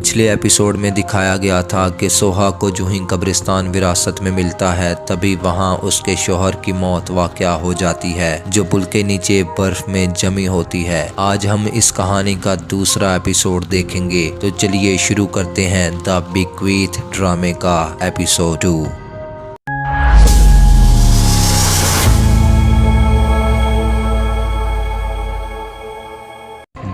पिछले एपिसोड में दिखाया गया था कि सोहा को जो ही कब्रिस्तान विरासत में मिलता है तभी वहां उसके शौहर की मौत वाक़या हो जाती है जो पुल के नीचे बर्फ में जमी होती है। आज हम इस कहानी का दूसरा एपिसोड देखेंगे, तो चलिए शुरू करते हैं द बीक्वीथ ड्रामे का एपिसोड 2।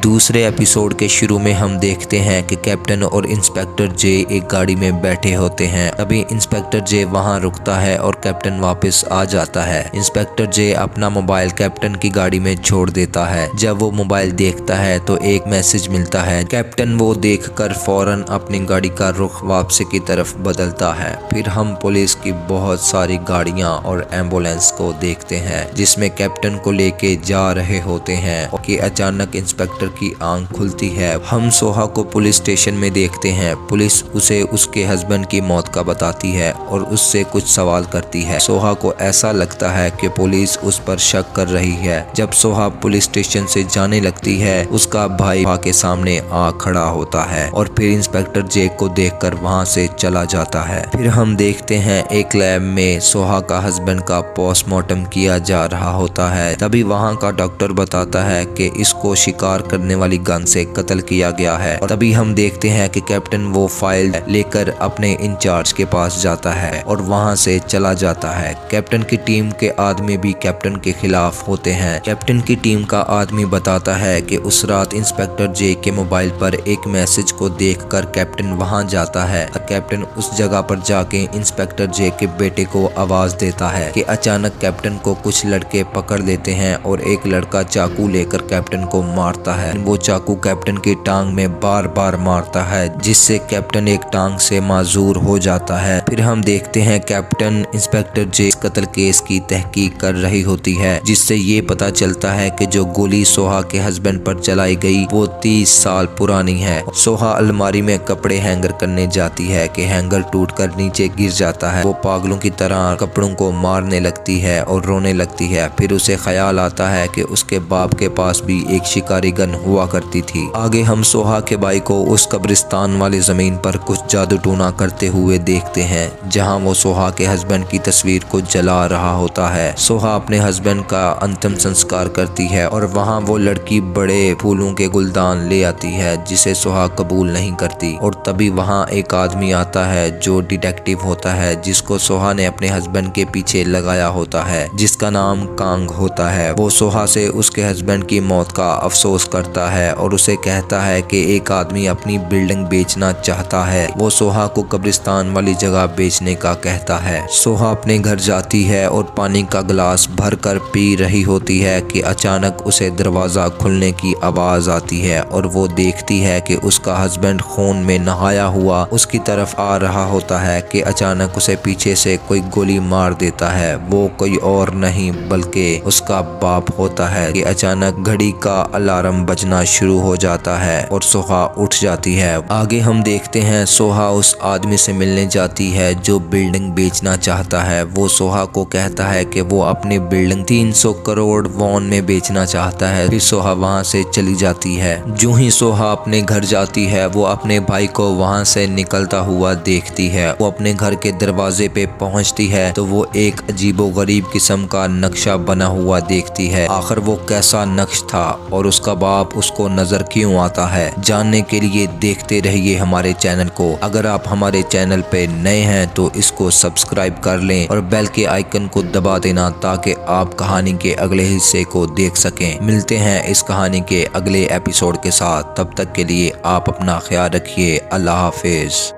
दूसरे एपिसोड के शुरू में हम देखते हैं कि कैप्टन और इंस्पेक्टर जे एक गाड़ी में बैठे होते हैं। तभी इंस्पेक्टर जे वहां रुकता है और कैप्टन वापस आ जाता है। इंस्पेक्टर जे अपना मोबाइल कैप्टन की गाड़ी में छोड़ देता है। जब वो मोबाइल देखता है तो एक मैसेज मिलता है। कैप्टन वो देखकर फौरन अपनी गाड़ी का रुख वापसी की तरफ बदलता है। फिर हम पुलिस की बहुत सारी गाड़ियां और एम्बुलेंस को देखते हैं जिसमें कैप्टन को लेके जा रहे होते हैं कि अचानक इंस्पेक्टर की आंख खुलती है। हम सोहा को पुलिस स्टेशन में देखते हैं। पुलिस उसे उसके हस्बैंड की मौत का बताती है और उससे कुछ सवाल करती है। सोहा को ऐसा लगता है कि पुलिस उस पर शक कर रही है। जब सोहा पुलिस स्टेशन से जाने लगती है उसका भाई सोहा के सामने आ खड़ा होता है और फिर इंस्पेक्टर जेक को देखकर वहां से चला जाता है। फिर हम देखते हैं एक लैब में सोहा का हस्बैंड का पोस्टमार्टम किया जा रहा होता है। तभी वहां का डॉक्टर बताता है कि इसको शिकार करने वाली गन से कत्ल किया गया है। और तभी हम देखते हैं कि कैप्टन वो फाइल लेकर अपने इंचार्ज के पास जाता है और वहां से चला जाता है। कैप्टन की टीम के आदमी भी कैप्टन के खिलाफ होते हैं। कैप्टन की टीम का आदमी बताता है कि उस रात इंस्पेक्टर जे के मोबाइल पर एक मैसेज को देखकर कैप्टन वहां जाता है। कैप्टन उस जगह पर जाके इंस्पेक्टर जे के बेटे को आवाज देता है कि अचानक कैप्टन को कुछ लड़के पकड़ लेते हैं और एक लड़का चाकू लेकर कैप्टन को मारता है। वो चाकू कैप्टन की टांग में बार बार मारता है जिससे कैप्टन एक टांग से माजूर हो जाता है। फिर हम देखते हैं कैप्टन इंस्पेक्टर जे कत्ल केस की तहकीक कर रही होती है जिससे ये पता चलता है कि जो गोली सोहा के हस्बैंड पर चलाई गई वो 30 साल पुरानी है। सोहा अलमारी में कपड़े हैंगर करने जाती है कि हैंगर टूटकर नीचे गिर जाता है। वो पागलों की तरह कपड़ों को मारने लगती है और रोने लगती है। फिर उसे ख्याल आता है कि उसके बाप के पास भी एक शिकारी गन हुआ करती थी। आगे हम सोहा के भाई को उस कब्रिस्तान वाली जमीन पर कुछ जादू टूना करते हुए देखते हैं जहां वो सोहा के हस्बैंड की तस्वीर को जला रहा होता है। सोहा अपने हस्बैंड का अंतिम संस्कार करती है और वहां वो लड़की बड़े फूलों के गुलदान ले आती है जिसे सोहा कबूल नहीं करती। और तभी वहां एक आदमी आता है जो डिटेक्टिव होता है जिसको सोहा ने अपने हस्बैंड के पीछे लगाया होता है जिसका नाम कांग होता है। वो सोहा से उसके हस्बैंड की मौत का अफसोस करता है और उसे कहता है कि एक आदमी अपनी बिल्डिंग बेचना चाहता है। वो सोहा को कब्रिस्तान वाली जगह बेचने का कहता है। सोहा अपने घर जाती है और पानी का गिलास भरकर पी रही होती है कि अचानक उसे दरवाजा खुलने की आवाज आती है और वो देखती है कि उसका हस्बैंड खून में नहाया हुआ उसकी तरफ आ रहा होता है कि अचानक उसे पीछे से कोई गोली मार देता है। वो कोई और नहीं बल्कि उसका बाप होता है कि अचानक घड़ी का अलार्म बजना शुरू हो जाता है और सोहा उठ जाती है। आगे हम देखते हैं सोहा उस आदमी से मिलने जाती है जो बिल्डिंग बेचना चाहता है। वो सोहा को कहता है कि वो अपनी बिल्डिंग 300 करोड़ वॉन में बेचना चाहता है। फिर सोहा वहां से चली जाती है। जो ही सोहा अपने घर जाती है वो अपने भाई को वहां से निकलता हुआ देखती है। वो अपने घर के दरवाजे पे पहुंचती है तो वो एक अजीबोगरीब किस्म का नक्शा बना हुआ देखती है। आखिर वो कैसा नक्श था और उसका बाप उसको नजर क्यों आता है, जानने के लिए देखते रहिए हमारे चैनल को। अगर आप हमारे चैनल पे नए हैं तो इसको सब्सक्राइब कर लें और बेल के आइकन को दबा देना ताकि आप कहानी के अगले हिस्से को देख सकें। मिलते हैं इस कहानी के अगले एपिसोड के साथ। तब तक के लिए आप अपना ख्याल रखिए। अल्लाह हाफिज।